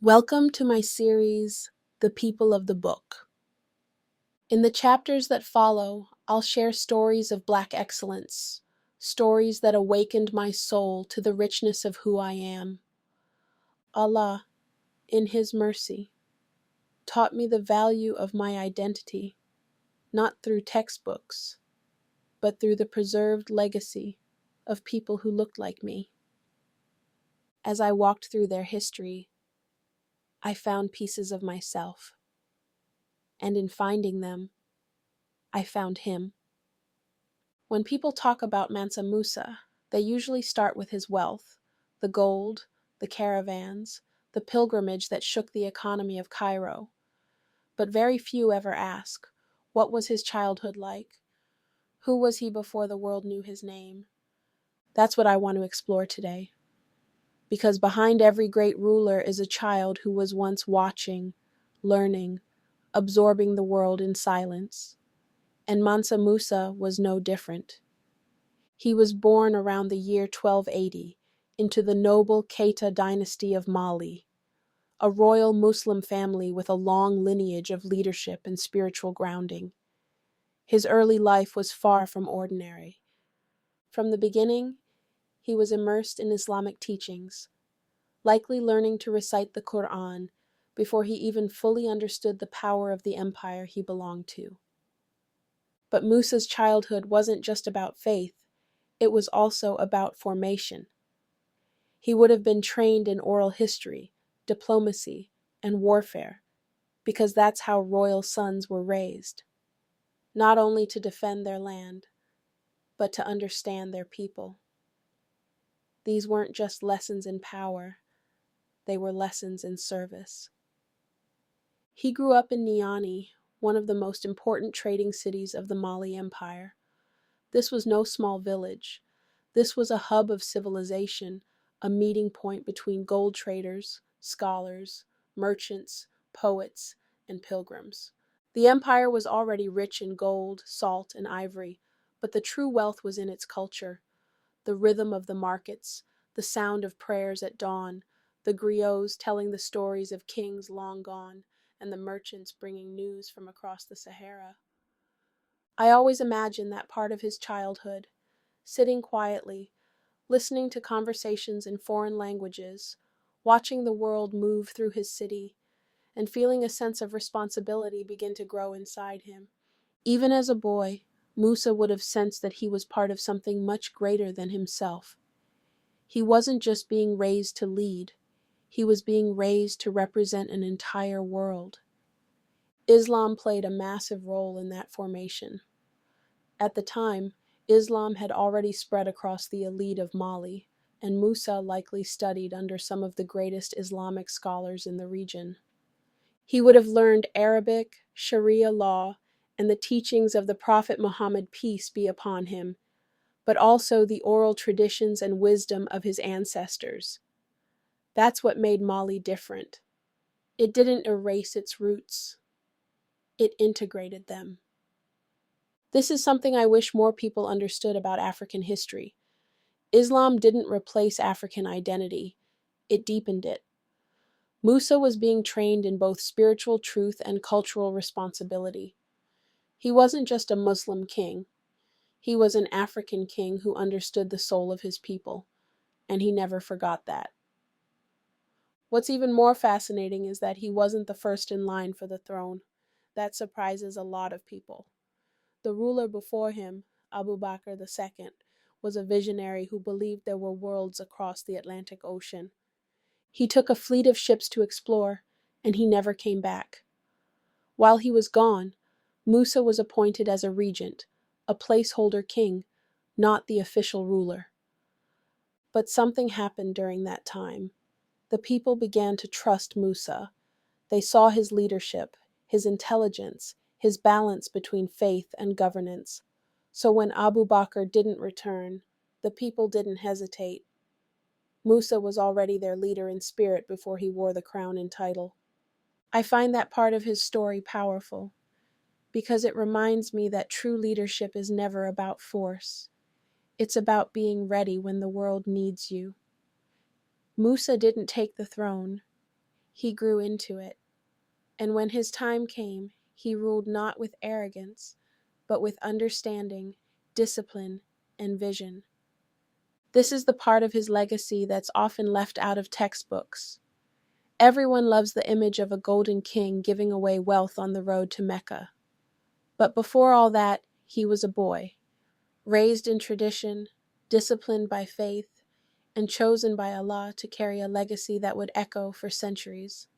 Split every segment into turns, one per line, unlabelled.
Welcome to my series, The People of the Book. In the chapters that follow, I'll share stories of Black excellence, stories that awakened my soul to the richness of who I am. Allah, in His mercy, taught me the value of my identity, not through textbooks, but through the preserved legacy of people who looked like me. As I walked through their history, I found pieces of myself, and in finding them, I found him. When people talk about Mansa Musa, they usually start with his wealth, the gold, the caravans, the pilgrimage that shook the economy of Cairo. But very few ever ask, what was his childhood like? Who was he before the world knew his name? That's what I want to explore today. Because behind every great ruler is a child who was once watching, learning, absorbing the world in silence. And Mansa Musa was no different. He was born around the year 1280 into the noble Keita dynasty of Mali, a royal Muslim family with a long lineage of leadership and spiritual grounding. His early life was far from ordinary. From the beginning, he was immersed in Islamic teachings, likely learning to recite the Quran before he even fully understood the power of the empire he belonged to. But Musa's childhood wasn't just about faith, it was also about formation. He would have been trained in oral history, diplomacy, and warfare, because that's how royal sons were raised, not only to defend their land, but to understand their people. These weren't just lessons in power, they were lessons in service. He grew up in Niani, one of the most important trading cities of the Mali Empire. This was no small village. This was a hub of civilization, a meeting point between gold traders, scholars, merchants, poets, and pilgrims. The empire was already rich in gold, salt, and ivory, but the true wealth was in its culture. The rhythm of the markets, the sound of prayers at dawn, the griots telling the stories of kings long gone, and the merchants bringing news from across the Sahara. I always imagine that part of his childhood, sitting quietly, listening to conversations in foreign languages, watching the world move through his city, and feeling a sense of responsibility begin to grow inside him. Even as a boy, Musa would have sensed that he was part of something much greater than himself. He wasn't just being raised to lead, he was being raised to represent an entire world. Islam played a massive role in that formation. At the time, Islam had already spread across the elite of Mali, and Musa likely studied under some of the greatest Islamic scholars in the region. He would have learned Arabic, Sharia law, and the teachings of the Prophet Muhammad, peace be upon him, but also the oral traditions and wisdom of his ancestors. That's what made Mali different. It didn't erase its roots, it integrated them. This is something I wish more people understood about African history. Islam didn't replace African identity, it deepened it. Musa was being trained in both spiritual truth and cultural responsibility. He wasn't just a Muslim king, he was an African king who understood the soul of his people, and he never forgot that. What's even more fascinating is that he wasn't the first in line for the throne. That surprises a lot of people. The ruler before him, Abu Bakr II, was a visionary who believed there were worlds across the Atlantic Ocean. He took a fleet of ships to explore, and he never came back. While he was gone, Musa was appointed as a regent, a placeholder king, not the official ruler. But something happened during that time. The people began to trust Musa. They saw his leadership, his intelligence, his balance between faith and governance. So when Abu Bakr didn't return, the people didn't hesitate. Musa was already their leader in spirit before he wore the crown and title. I find that part of his story powerful, because it reminds me that true leadership is never about force. It's about being ready when the world needs you. Musa didn't take the throne. He grew into it, and when his time came, he ruled not with arrogance, but with understanding, discipline, and vision. This is the part of his legacy that's often left out of textbooks. Everyone loves the image of a golden king giving away wealth on the road to Mecca. But before all that, he was a boy, raised in tradition, disciplined by faith, and chosen by Allah to carry a legacy that would echo for centuries.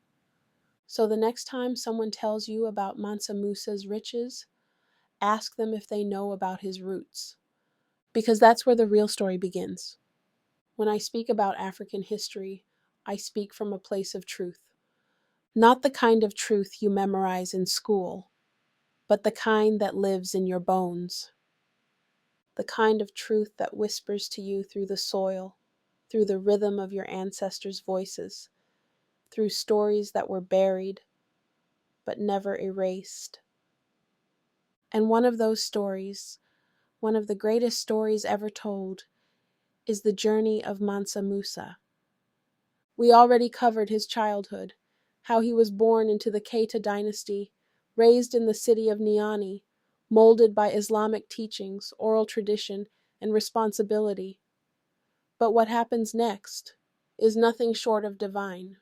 So the next time someone tells you about Mansa Musa's riches, ask them if they know about his roots, because that's where the real story begins. When I speak about African history, I speak from a place of truth. Not the kind of truth you memorize in school, but the kind that lives in your bones. The kind of truth that whispers to you through the soil, through the rhythm of your ancestors' voices, through stories that were buried but never erased. And one of those stories, one of the greatest stories ever told, is the journey of Mansa Musa. We already covered his childhood, how he was born into the Keita dynasty, raised in the city of Niani, molded by Islamic teachings, oral tradition, and responsibility. But what happens next is nothing short of divine.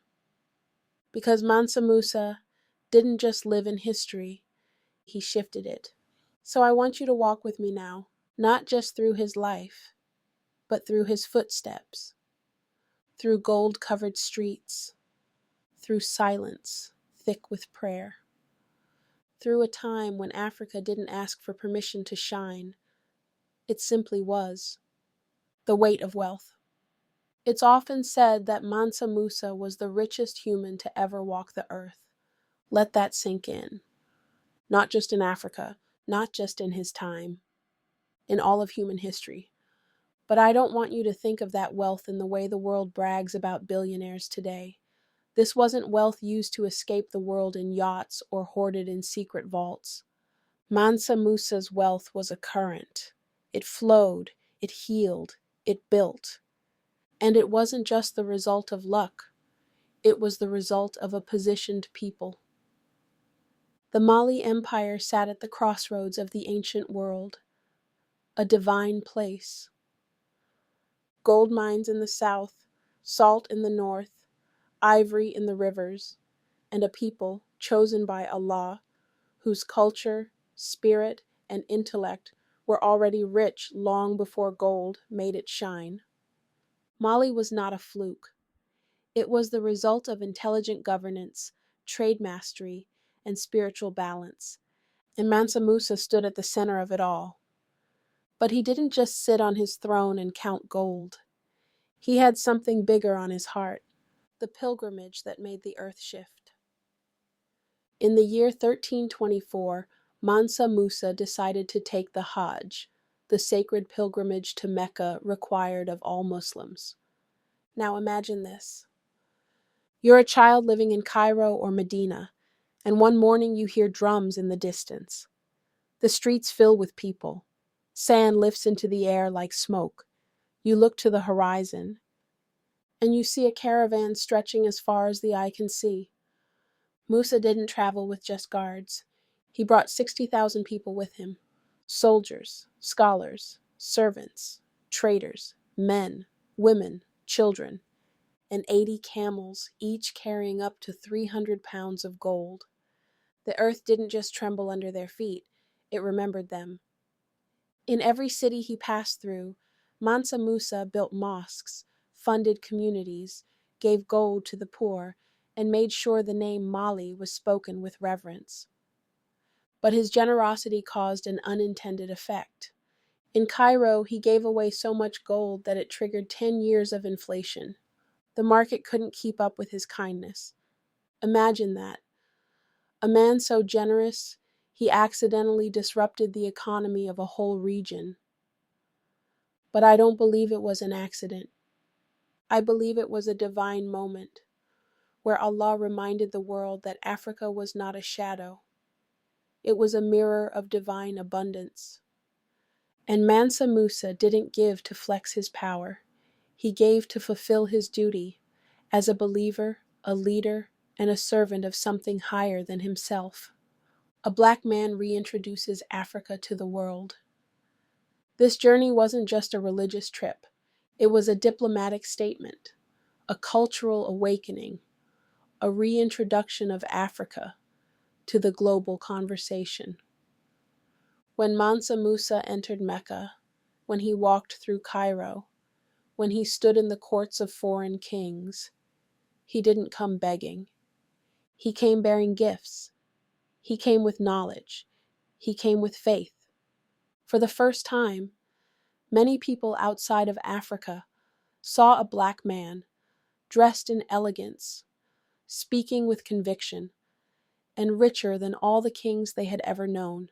Because Mansa Musa didn't just live in history, he shifted it. So I want you to walk with me now, not just through his life, but through his footsteps, through gold-covered streets, through silence thick with prayer, through a time when Africa didn't ask for permission to shine. It simply was. The weight of wealth. It's often said that Mansa Musa was the richest human to ever walk the earth. Let that sink in. Not just in Africa, not just in his time, in all of human history. But I don't want you to think of that wealth in the way the world brags about billionaires today. This wasn't wealth used to escape the world in yachts or hoarded in secret vaults. Mansa Musa's wealth was a current. It flowed, it healed, it built. And it wasn't just the result of luck. It was the result of a positioned people. The Mali Empire sat at the crossroads of the ancient world, a divine place. Gold mines in the south, salt in the north, ivory in the rivers, and a people chosen by Allah, whose culture, spirit, and intellect were already rich long before gold made it shine. Mali was not a fluke. It was the result of intelligent governance, trade mastery, and spiritual balance, and Mansa Musa stood at the center of it all. But he didn't just sit on his throne and count gold. He had something bigger on his heart, the pilgrimage that made the earth shift. In the year 1324, Mansa Musa decided to take the Hajj, the sacred pilgrimage to Mecca required of all Muslims. Now imagine this. You're a child living in Cairo or Medina, and one morning you hear drums in the distance. The streets fill with people. Sand lifts into the air like smoke. You look to the horizon, and you see a caravan stretching as far as the eye can see. Musa didn't travel with just guards. He brought 60,000 people with him. Soldiers, scholars, servants, traders, men, women, children, and 80 camels, each carrying up to 300 pounds of gold. The earth didn't just tremble under their feet, it remembered them. In every city he passed through, Mansa Musa built mosques, funded communities, gave gold to the poor, and made sure the name Mali was spoken with reverence. But his generosity caused an unintended effect. In Cairo, he gave away so much gold that it triggered 10 years of inflation. The market couldn't keep up with his kindness. Imagine that. A man so generous, he accidentally disrupted the economy of a whole region. But I don't believe it was an accident. I believe it was a divine moment, where Allah reminded the world that Africa was not a shadow. It was a mirror of divine abundance. And Mansa Musa didn't give to flex his power. He gave to fulfill his duty as a believer, a leader, and a servant of something higher than himself. A black man reintroduces Africa to the world. This journey wasn't just a religious trip. It was a diplomatic statement, a cultural awakening, a reintroduction of Africa to the global conversation. When Mansa Musa entered Mecca, when he walked through Cairo, when he stood in the courts of foreign kings, he didn't come begging. He came bearing gifts. He came with knowledge. He came with faith. For the first time, many people outside of Africa saw a black man dressed in elegance, speaking with conviction, and richer than all the kings they had ever known.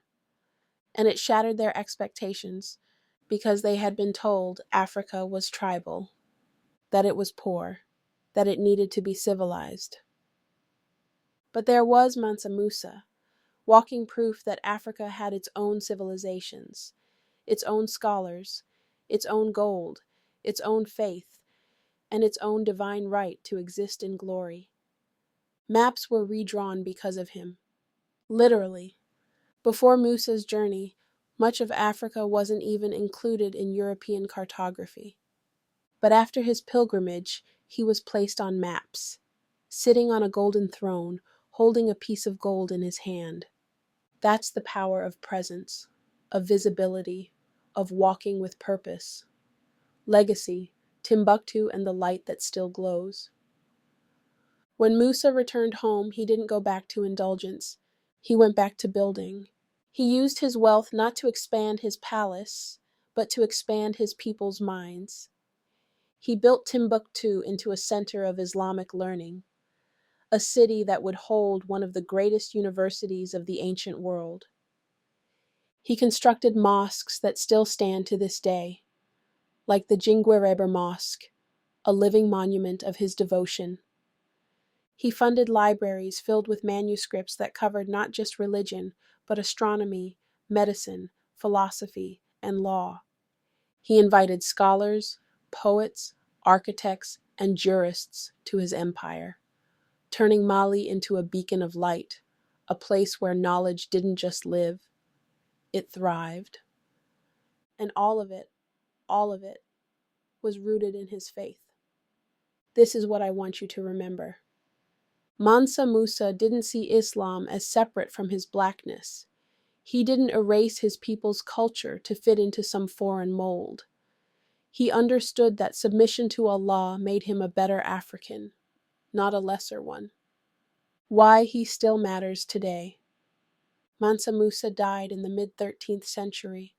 And it shattered their expectations because they had been told Africa was tribal, that it was poor, that it needed to be civilized. But there was Mansa Musa, walking proof that Africa had its own civilizations, its own scholars, its own gold, its own faith, and its own divine right to exist in glory. Maps were redrawn because of him. Literally. Before Musa's journey, much of Africa wasn't even included in European cartography. But after his pilgrimage, he was placed on maps, sitting on a golden throne, holding a piece of gold in his hand. That's the power of presence, of visibility, of walking with purpose. Legacy, Timbuktu and the light that still glows. When Musa returned home, he didn't go back to indulgence. He went back to building. He used his wealth not to expand his palace, but to expand his people's minds. He built Timbuktu into a center of Islamic learning, a city that would hold one of the greatest universities of the ancient world. He constructed mosques that still stand to this day, like the Jingwereber Mosque, a living monument of his devotion. He funded libraries filled with manuscripts that covered not just religion, but astronomy, medicine, philosophy, and law. He invited scholars, poets, architects, and jurists to his empire, turning Mali into a beacon of light, a place where knowledge didn't just live, it thrived. And all of it, was rooted in his faith. This is what I want you to remember. Mansa Musa didn't see Islam as separate from his blackness. He didn't erase his people's culture to fit into some foreign mold. He understood that submission to Allah made him a better African, not a lesser one. Why he still matters today. Mansa Musa died in the mid-13th century,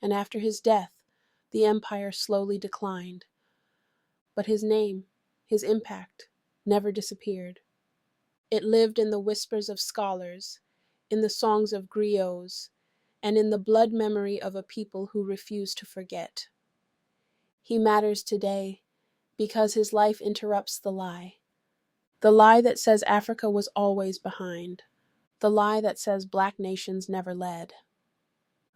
and after his death, the empire slowly declined. But his name, his impact, never disappeared. It lived in the whispers of scholars, in the songs of griots, and in the blood memory of a people who refuse to forget. He matters today because his life interrupts the lie that says Africa was always behind, the lie that says black nations never led,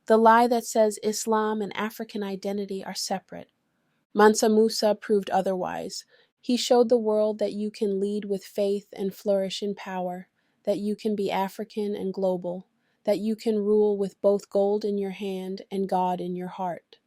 the lie that says Islam and African identity are separate. Mansa Musa proved otherwise. He showed the world that you can lead with faith and flourish in power, that you can be African and global, that you can rule with both gold in your hand and God in your heart.